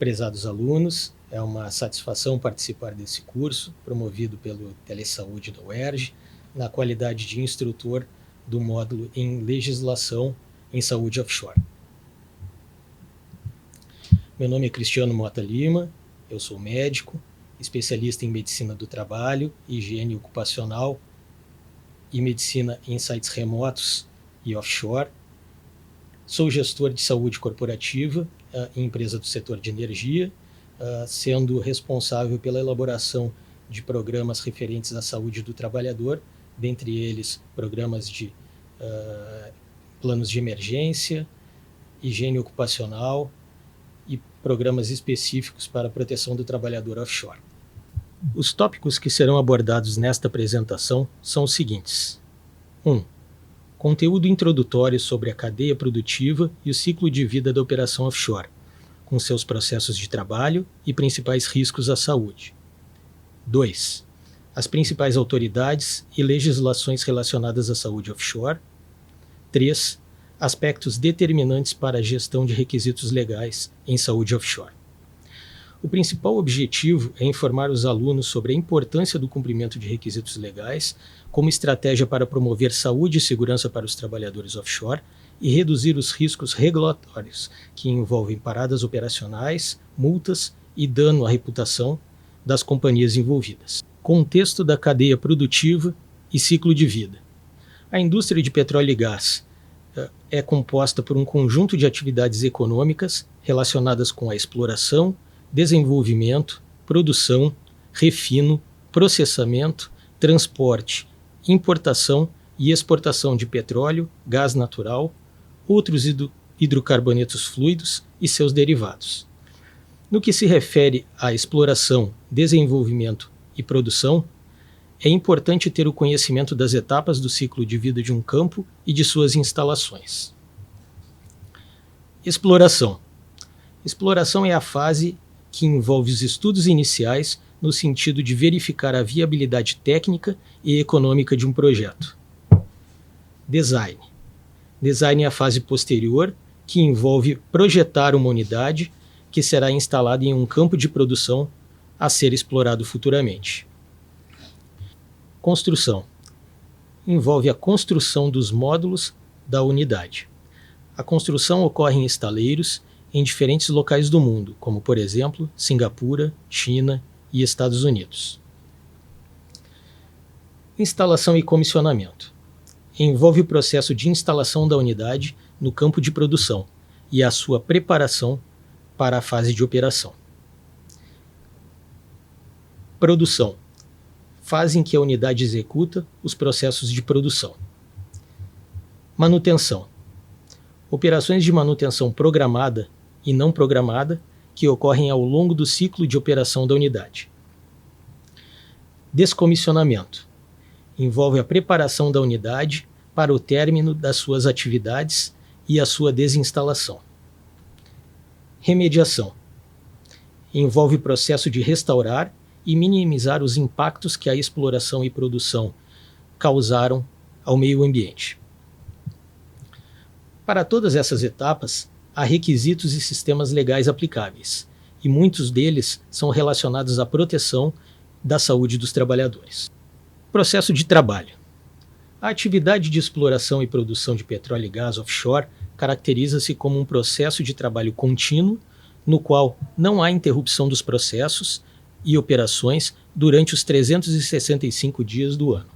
Prezados alunos, é uma satisfação participar desse curso, promovido pelo Telesaúde da UERJ, na qualidade de instrutor do módulo em Legislação em Saúde Offshore. Meu nome é Cristiano Mota Lima, eu sou médico, especialista em Medicina do Trabalho, Higiene Ocupacional e Medicina em sites remotos e offshore. Sou gestor de saúde corporativa em empresa do setor de energia, sendo responsável pela elaboração de programas referentes à saúde do trabalhador, dentre eles programas de planos de emergência, higiene ocupacional e programas específicos para a proteção do trabalhador offshore. Os tópicos que serão abordados nesta apresentação são os seguintes. 1. Conteúdo introdutório sobre a cadeia produtiva e o ciclo de vida da operação offshore, com seus processos de trabalho e principais riscos à saúde. 2. As principais autoridades e legislações relacionadas à saúde offshore. 3. Aspectos determinantes para a gestão de requisitos legais em saúde offshore. O principal objetivo é informar os alunos sobre a importância do cumprimento de requisitos legais como estratégia para promover saúde e segurança para os trabalhadores offshore e reduzir os riscos regulatórios que envolvem paradas operacionais, multas e dano à reputação das companhias envolvidas. Contexto da cadeia produtiva e ciclo de vida. A indústria de petróleo e gás é composta por um conjunto de atividades econômicas relacionadas com a exploração, desenvolvimento, produção, refino, processamento, transporte, importação e exportação de petróleo, gás natural, outros hidrocarbonetos fluidos e seus derivados. No que se refere à exploração, desenvolvimento e produção, é importante ter o conhecimento das etapas do ciclo de vida de um campo e de suas instalações. Exploração. Exploração é a fase que envolve os estudos iniciais no sentido de verificar a viabilidade técnica e econômica de um projeto. Design. Design é a fase posterior, que envolve projetar uma unidade que será instalada em um campo de produção a ser explorado futuramente. Construção. Envolve a construção dos módulos da unidade. A construção ocorre em estaleiros em diferentes locais do mundo, como, por exemplo, Singapura, China e Estados Unidos. Instalação e comissionamento. Envolve o processo de instalação da unidade no campo de produção e a sua preparação para a fase de operação. Produção. Fase em que a unidade executa os processos de produção. Manutenção. Operações de manutenção programada e não programada que ocorrem ao longo do ciclo de operação da unidade. Descomissionamento. Envolve a preparação da unidade para o término das suas atividades e a sua desinstalação. Remediação. Envolve o processo de restaurar e minimizar os impactos que a exploração e produção causaram ao meio ambiente. Para todas essas etapas, há requisitos e sistemas legais aplicáveis, e muitos deles são relacionados à proteção da saúde dos trabalhadores. Processo de trabalho. A atividade de exploração e produção de petróleo e gás offshore caracteriza-se como um processo de trabalho contínuo, no qual não há interrupção dos processos e operações durante os 365 dias do ano.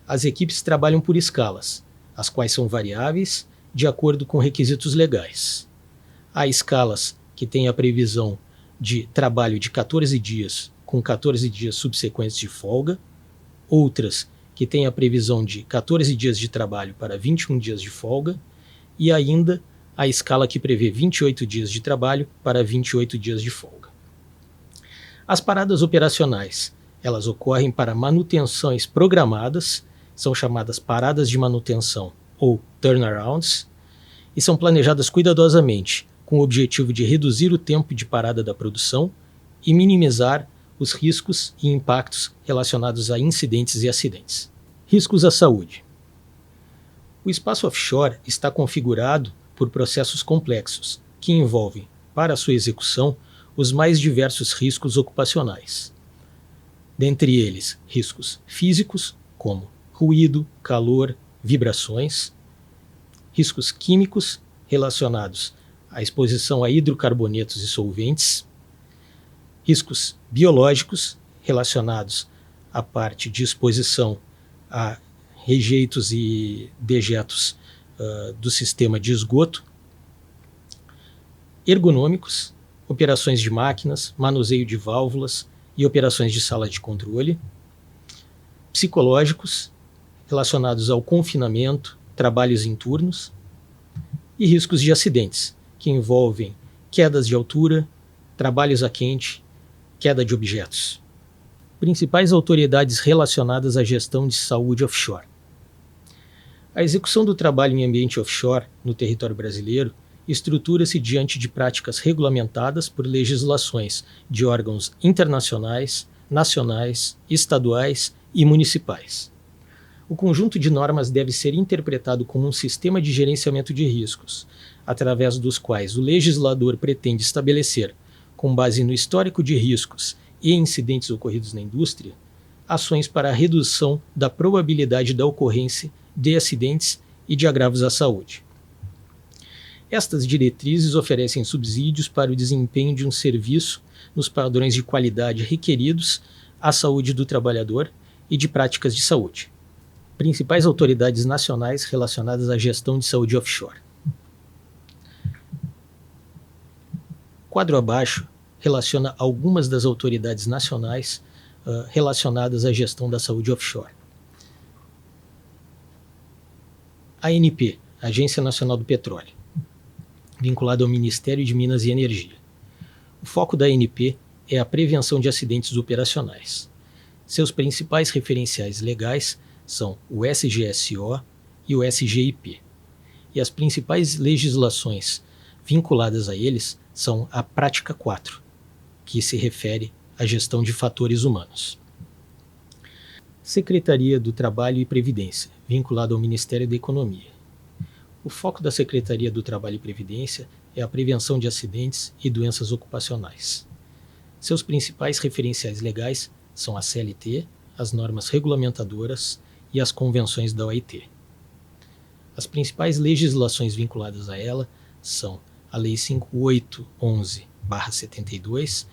As equipes trabalham por escalas, as quais são variáveis de acordo com requisitos legais. Há escalas que têm a previsão de trabalho de 14 dias, com 14 dias subsequentes de folga, outras que têm a previsão de 14 dias de trabalho para 21 dias de folga, e ainda a escala que prevê 28 dias de trabalho para 28 dias de folga. As paradas operacionais, elas ocorrem para manutenções programadas, são chamadas paradas de manutenção ou turnarounds, e são planejadas cuidadosamente, com o objetivo de reduzir o tempo de parada da produção e minimizar os riscos e impactos relacionados a incidentes e acidentes. Riscos à saúde. O espaço offshore está configurado por processos complexos, que envolvem, para sua execução, os mais diversos riscos ocupacionais. Dentre eles, riscos físicos, como ruído, calor, vibrações, riscos químicos relacionados à exposição a hidrocarbonetos e solventes, riscos biológicos relacionados à parte de exposição a rejeitos e dejetos do sistema de esgoto, ergonômicos, operações de máquinas, manuseio de válvulas e operações de sala de controle, psicológicos, relacionados ao confinamento, trabalhos em turnos, e riscos de acidentes, que envolvem quedas de altura, trabalhos a quente, queda de objetos. Principais autoridades relacionadas à gestão de saúde offshore. A execução do trabalho em ambiente offshore no território brasileiro estrutura-se diante de práticas regulamentadas por legislações de órgãos internacionais, nacionais, estaduais e municipais. O conjunto de normas deve ser interpretado como um sistema de gerenciamento de riscos, através dos quais o legislador pretende estabelecer, com base no histórico de riscos e incidentes ocorridos na indústria, ações para a redução da probabilidade da ocorrência de acidentes e de agravos à saúde. Estas diretrizes oferecem subsídios para o desempenho de um serviço nos padrões de qualidade requeridos à saúde do trabalhador e de práticas de saúde. Principais autoridades nacionais relacionadas à gestão de saúde offshore. O quadro abaixo relaciona algumas das autoridades nacionais relacionadas à gestão da saúde offshore. A ANP, Agência Nacional do Petróleo, vinculada ao Ministério de Minas e Energia. O foco da ANP é a prevenção de acidentes operacionais. Seus principais referenciais legais são o SGSO e o SGIP, e as principais legislações vinculadas a eles são a Prática 4, que se refere à gestão de fatores humanos. Secretaria do Trabalho e Previdência, vinculada ao Ministério da Economia. O foco da Secretaria do Trabalho e Previdência é a prevenção de acidentes e doenças ocupacionais. Seus principais referenciais legais são a CLT, as normas regulamentadoras e as convenções da OIT. As principais legislações vinculadas a ela são a Lei 5811/72,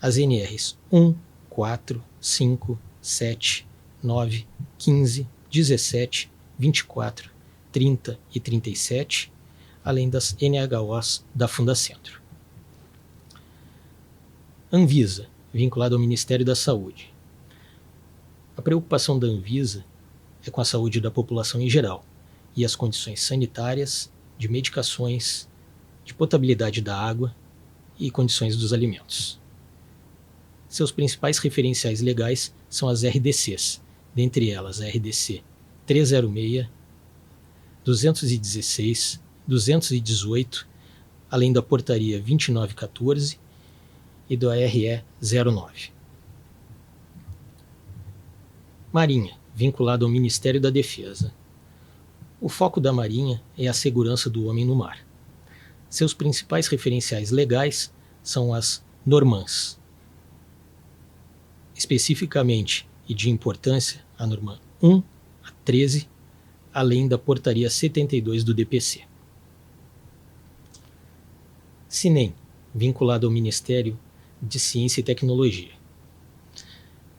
as NRs 1, 4, 5, 7, 9, 15, 17, 24, 30 e 37, além das NHOs da Fundacentro. Anvisa, vinculada ao Ministério da Saúde. A preocupação da Anvisa é com a saúde da população em geral e as condições sanitárias, de medicações, de potabilidade da água e condições dos alimentos. Seus principais referenciais legais são as RDCs, dentre elas a RDC 306, 216, 218, além da Portaria 2914 e do ARE 09. Marinha, vinculado ao Ministério da Defesa. O foco da Marinha é a segurança do homem no mar. Seus principais referenciais legais são as NORMANs. Especificamente e de importância, a norma 1 a 13, além da Portaria 72 do DPC. CINEM, vinculado ao Ministério de Ciência e Tecnologia.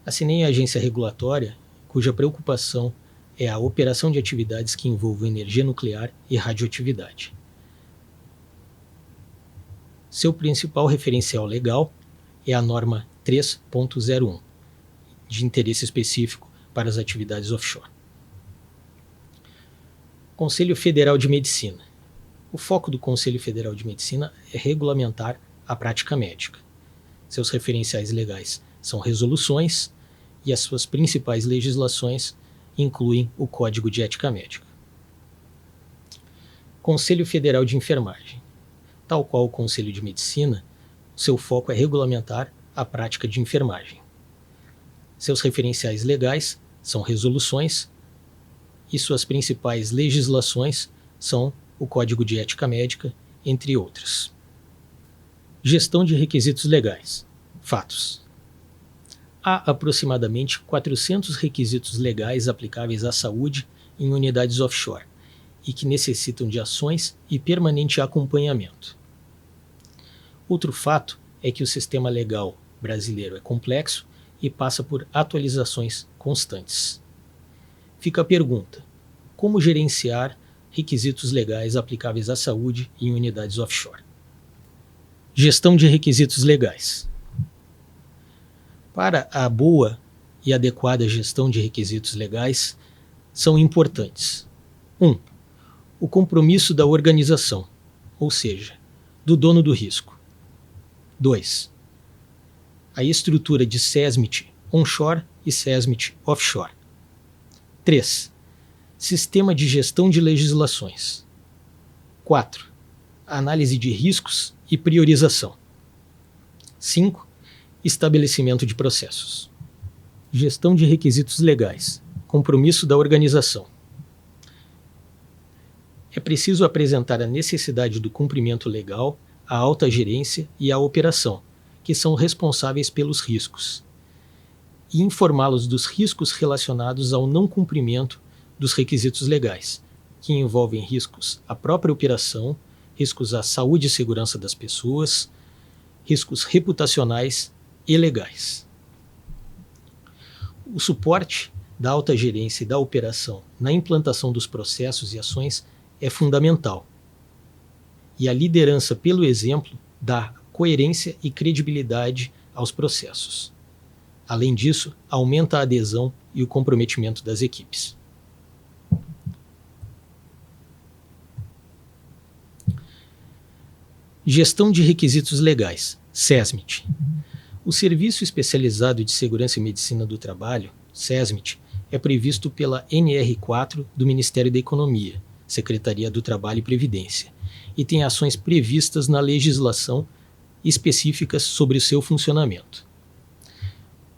A CINEM é a agência regulatória cuja preocupação é a operação de atividades que envolvam energia nuclear e radioatividade. Seu principal referencial legal é a norma 3.01, de interesse específico para as atividades offshore. Conselho Federal de Medicina. O foco do Conselho Federal de Medicina é regulamentar a prática médica. Seus referenciais legais são resoluções e as suas principais legislações incluem o Código de Ética Médica. Conselho Federal de Enfermagem. Tal qual o Conselho de Medicina, seu foco é regulamentar a prática de enfermagem. Seus referenciais legais são resoluções e suas principais legislações são o Código de Ética Médica, entre outras. Gestão de requisitos legais. Fatos. Há aproximadamente 400 requisitos legais aplicáveis à saúde em unidades offshore e que necessitam de ações e permanente acompanhamento. Outro fato é que o sistema legal brasileiro é complexo e passa por atualizações constantes. Fica a pergunta: como gerenciar requisitos legais aplicáveis à saúde em unidades offshore? Gestão de requisitos legais. Para a boa e adequada gestão de requisitos legais, são importantes: 1. O compromisso da organização, ou seja, do dono do risco. 2. A estrutura de SESMIT onshore e SESMIT offshore. 3. Sistema de gestão de legislações. 4. Análise de riscos e priorização. 5. Estabelecimento de processos. Gestão de requisitos legais. Compromisso da organização. É preciso apresentar a necessidade do cumprimento legal à alta gerência e à operação, que são responsáveis pelos riscos, e informá-los dos riscos relacionados ao não cumprimento dos requisitos legais, que envolvem riscos à própria operação, riscos à saúde e segurança das pessoas, riscos reputacionais e legais. O suporte da alta gerência e da operação na implantação dos processos e ações é fundamental. E a liderança pelo exemplo dá coerência e credibilidade aos processos. Além disso, aumenta a adesão e o comprometimento das equipes. Gestão de requisitos legais, SESMIT. O Serviço Especializado de Segurança e Medicina do Trabalho, SESMIT, é previsto pela NR4 do Ministério da Economia, Secretaria do Trabalho e Previdência, e tem ações previstas na legislação específicas sobre o seu funcionamento.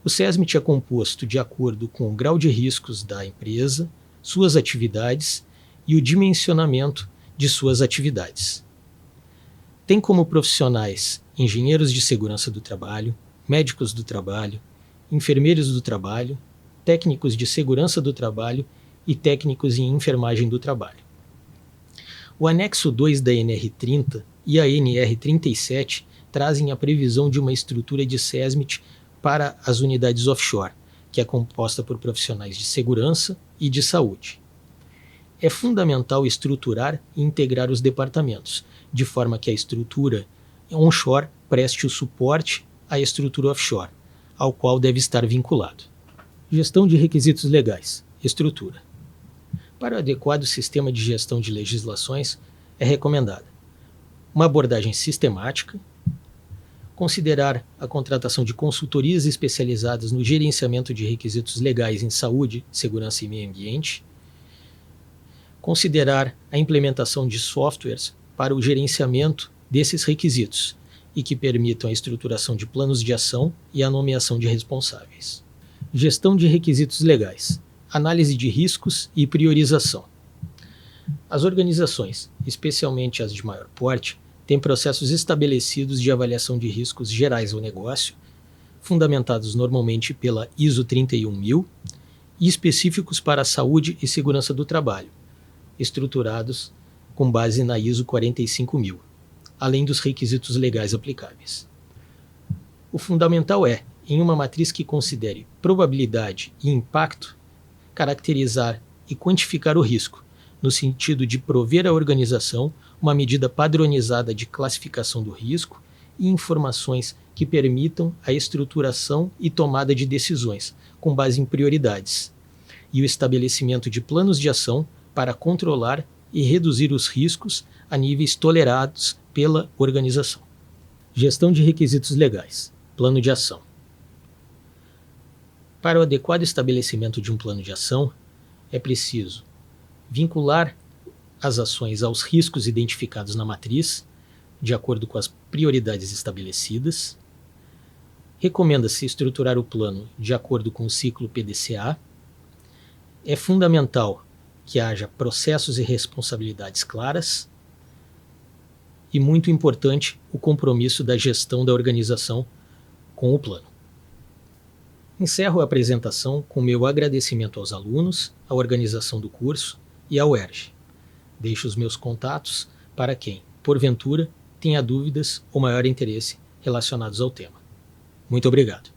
O SESMIT é composto de acordo com o grau de riscos da empresa, suas atividades e o dimensionamento de suas atividades. Tem como profissionais engenheiros de segurança do trabalho, médicos do trabalho, enfermeiros do trabalho, técnicos de segurança do trabalho e técnicos em enfermagem do trabalho. O anexo 2 da NR30 e a NR37 trazem a previsão de uma estrutura de SESMIT para as unidades offshore, que é composta por profissionais de segurança e de saúde. É fundamental estruturar e integrar os departamentos, de forma que a estrutura onshore preste o suporte à estrutura offshore, ao qual deve estar vinculado. Gestão de requisitos legais, estrutura. Para o adequado sistema de gestão de legislações, é recomendada uma abordagem sistemática, considerar a contratação de consultorias especializadas no gerenciamento de requisitos legais em saúde, segurança e meio ambiente, considerar a implementação de softwares para o gerenciamento desses requisitos e que permitam a estruturação de planos de ação e a nomeação de responsáveis. Gestão de requisitos legais, análise de riscos e priorização. As organizações, especialmente as de maior porte, têm processos estabelecidos de avaliação de riscos gerais ao negócio, fundamentados normalmente pela ISO 31000 e específicos para a saúde e segurança do trabalho, estruturados com base na ISO 45000, além dos requisitos legais aplicáveis. O fundamental é, em uma matriz que considere probabilidade e impacto, caracterizar e quantificar o risco, no sentido de prover à organização uma medida padronizada de classificação do risco e informações que permitam a estruturação e tomada de decisões, com base em prioridades, e o estabelecimento de planos de ação para controlar e reduzir os riscos a níveis tolerados pela organização. Gestão de requisitos legais, plano de ação. Para o adequado estabelecimento de um plano de ação, é preciso vincular as ações aos riscos identificados na matriz, de acordo com as prioridades estabelecidas. Recomenda-se estruturar o plano de acordo com o ciclo PDCA. É fundamental que haja processos e responsabilidades claras e, muito importante, o compromisso da gestão da organização com o plano. Encerro a apresentação com meu agradecimento aos alunos, à organização do curso e ao UERJ. Deixo os meus contatos para quem, porventura, tenha dúvidas ou maior interesse relacionados ao tema. Muito obrigado.